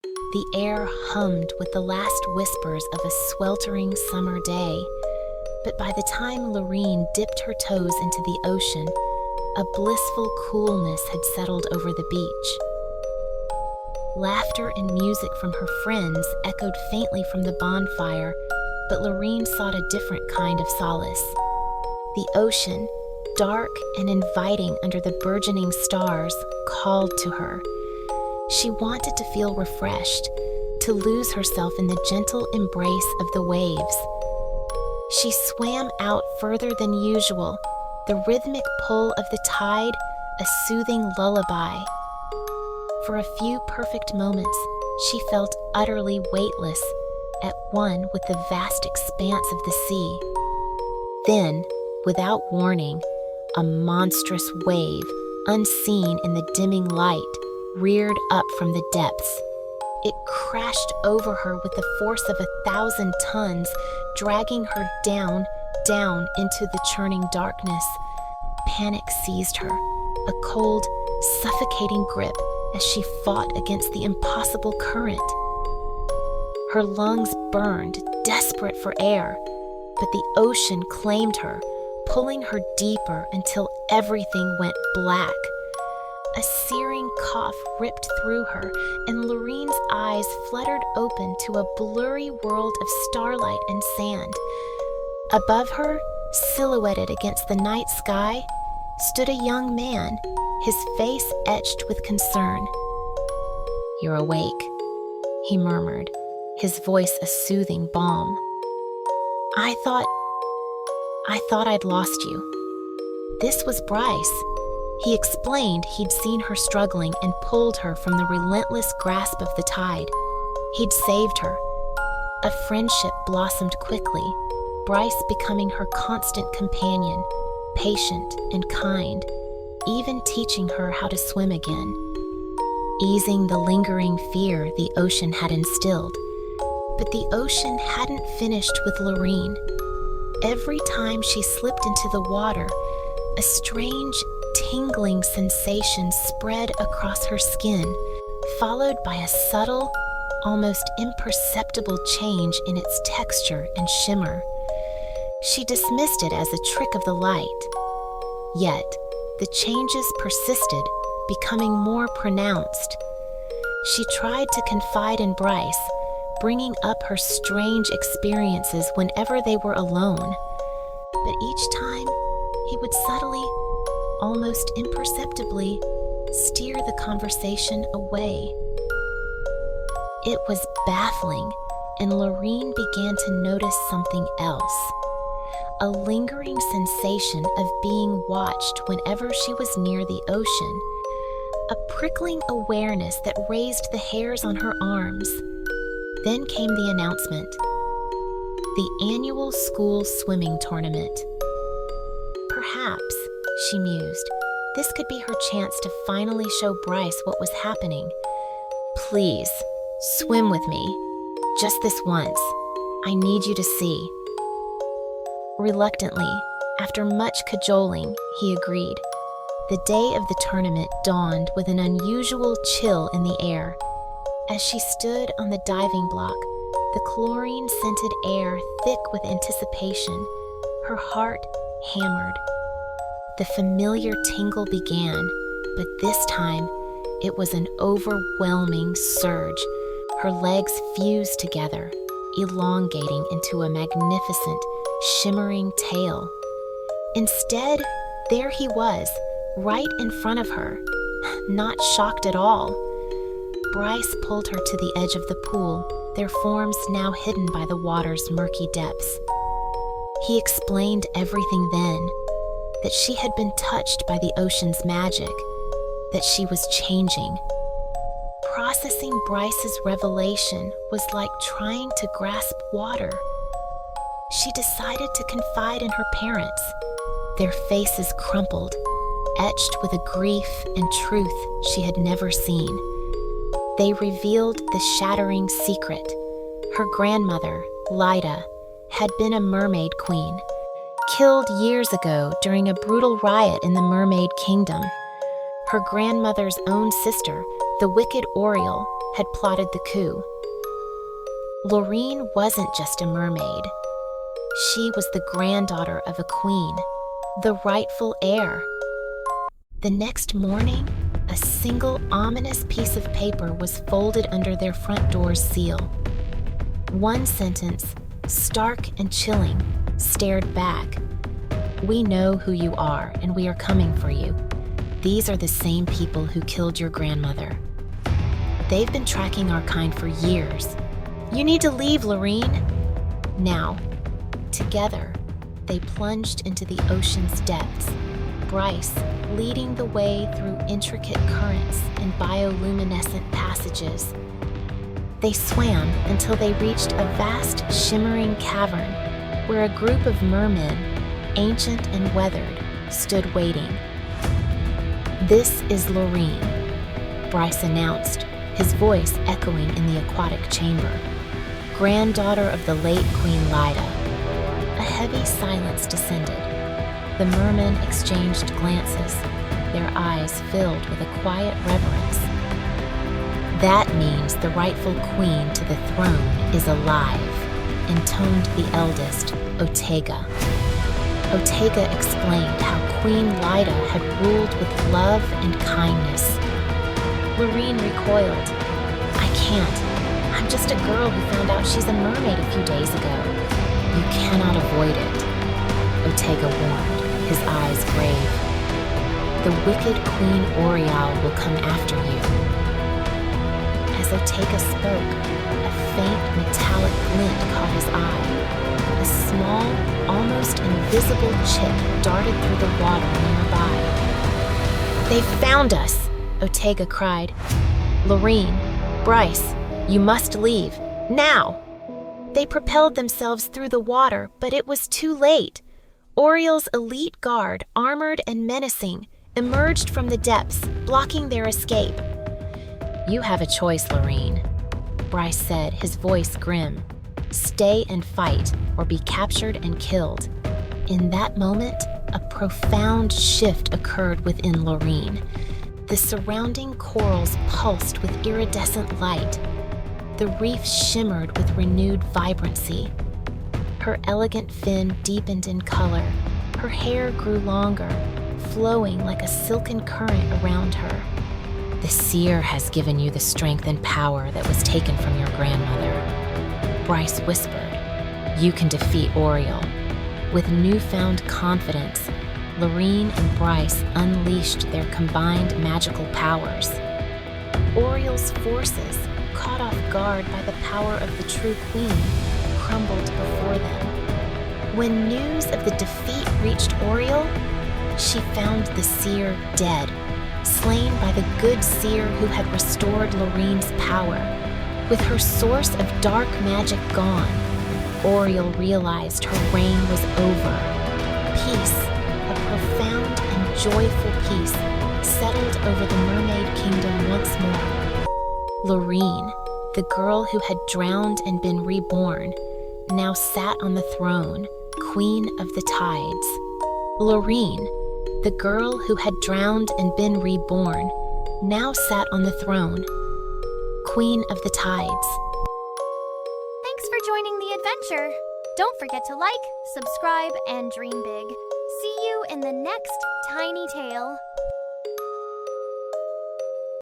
The air hummed with the last whispers of a sweltering summer day, but by the time Laureen dipped her toes into the ocean, a blissful coolness had settled over the beach. Laughter and music from her friends echoed faintly from the bonfire, but Laureen sought a different kind of solace. The ocean, dark and inviting under the burgeoning stars, called to her. She wanted to feel refreshed, to lose herself in the gentle embrace of the waves. She swam out further than usual, the rhythmic pull of the tide a soothing lullaby. For a few perfect moments, she felt utterly weightless, at one with the vast expanse of the sea. Then, without warning, a monstrous wave, unseen in the dimming light, reared up from the depths. It crashed over her with the force of 1,000 tons, dragging her down into the churning darkness. Panic seized her, a cold, suffocating grip as she fought against the impossible current. Her lungs burned, desperate for air, but the ocean claimed her, pulling her deeper until everything went black. A searing cough ripped through her, and Laureen's eyes fluttered open to a blurry world of starlight and sand. Above her, silhouetted against the night sky, stood a young man, his face etched with concern. "You're awake," he murmured, his voice a soothing balm. I thought I'd lost you." This was Bryce. He explained he'd seen her struggling and pulled her from the relentless grasp of the tide. He'd saved her. A friendship blossomed quickly, Bryce becoming her constant companion, patient and kind, even teaching her how to swim again, easing the lingering fear the ocean had instilled. But the ocean hadn't finished with Laureen. Every time she slipped into the water, a strange, tingling sensation spread across her skin, followed by a subtle, almost imperceptible change in its texture and shimmer. She dismissed it as a trick of the light. Yet, the changes persisted, becoming more pronounced. She tried to confide in Bryce, bringing up her strange experiences whenever they were alone. But each time, he would subtly, almost imperceptibly, steer the conversation away. It was baffling, and Laureen began to notice something else. A lingering sensation of being watched whenever she was near the ocean. A prickling awareness that raised the hairs on her arms. Then came the announcement. The annual school swimming tournament. Perhaps, she mused, this could be her chance to finally show Bryce what was happening. "Please, swim with me. Just this once. I need you to see." Reluctantly, after much cajoling, he agreed. The day of the tournament dawned with an unusual chill in the air. As she stood on the diving block, the chlorine-scented air thick with anticipation, her heart hammered. The familiar tingle began, but this time it was an overwhelming surge. Her legs fused together, elongating into a magnificent, shimmering tail. Instead, there he was, right in front of her, not shocked at all. Bryce pulled her to the edge of the pool, their forms now hidden by the water's murky depths. He explained everything then, that she had been touched by the ocean's magic, that she was changing. Processing Bryce's revelation was like trying to grasp water. She decided to confide in her parents. Their faces crumpled, etched with a grief and truth she had never seen. They revealed the shattering secret. Her grandmother, Lyda, had been a mermaid queen, killed years ago during a brutal riot in the Mermaid Kingdom. Her grandmother's own sister, the wicked Oriole, had plotted the coup. Laureen wasn't just a mermaid. She was the granddaughter of a queen, the rightful heir. The next morning, a single ominous piece of paper was folded under their front door's seal. One sentence, stark and chilling, stared back. "We know who you are, and we are coming for you. These are the same people who killed your grandmother. They've been tracking our kind for years. You need to leave, Laureen." Now, together, they plunged into the ocean's depths, Bryce leading the way through intricate currents and bioluminescent passages. They swam until they reached a vast, shimmering cavern where a group of mermen, ancient and weathered, stood waiting. "This is Laureen," Bryce announced, his voice echoing in the aquatic chamber. "Granddaughter of the late Queen Lyda." A heavy silence descended. The mermen exchanged glances, their eyes filled with a quiet reverence. "That means the rightful queen to the throne is alive," intoned the eldest, Otega. Otega explained how Queen Lyda had ruled with love and kindness. Laureen recoiled. "I can't. I'm just a girl who found out she's a mermaid a few days ago." "You cannot avoid it," Otega warned, his eyes grave. "The wicked Queen Orial will come after you." As Otega spoke, a faint metallic glint caught his eye. A small, almost invisible chip darted through the water nearby. "They've found us!" Otega cried. "Laureen, Bryce, you must leave, now!" They propelled themselves through the water, but it was too late. Oriel's elite guard, armored and menacing, emerged from the depths, blocking their escape. "You have a choice, Laureen," Bryce said, his voice grim. "Stay and fight, or be captured and killed." In that moment, a profound shift occurred within Laureen. The surrounding corals pulsed with iridescent light. The reef shimmered with renewed vibrancy. Her elegant fin deepened in color. Her hair grew longer, flowing like a silken current around her. "The seer has given you the strength and power that was taken from your grandmother," Bryce whispered. "You can defeat Oriel." With newfound confidence, Laureen and Bryce unleashed their combined magical powers. Oriel's forces, caught off guard by the power of the true queen, crumbled before them. When news of the defeat reached Oriel, she found the seer dead, slain by the good seer who had restored Laureen's power. With her source of dark magic gone, Oriel realized her reign was over. Peace, a profound and joyful peace, settled over the mermaid kingdom once more. Laureen, the girl who had drowned and been reborn, now sat on the throne, Queen of the Tides. Laureen, the girl who had drowned and been reborn, now sat on the throne, Queen of the Tides. Thanks for joining the adventure. Don't forget to like, subscribe, and dream big. See you in the next tiny tale.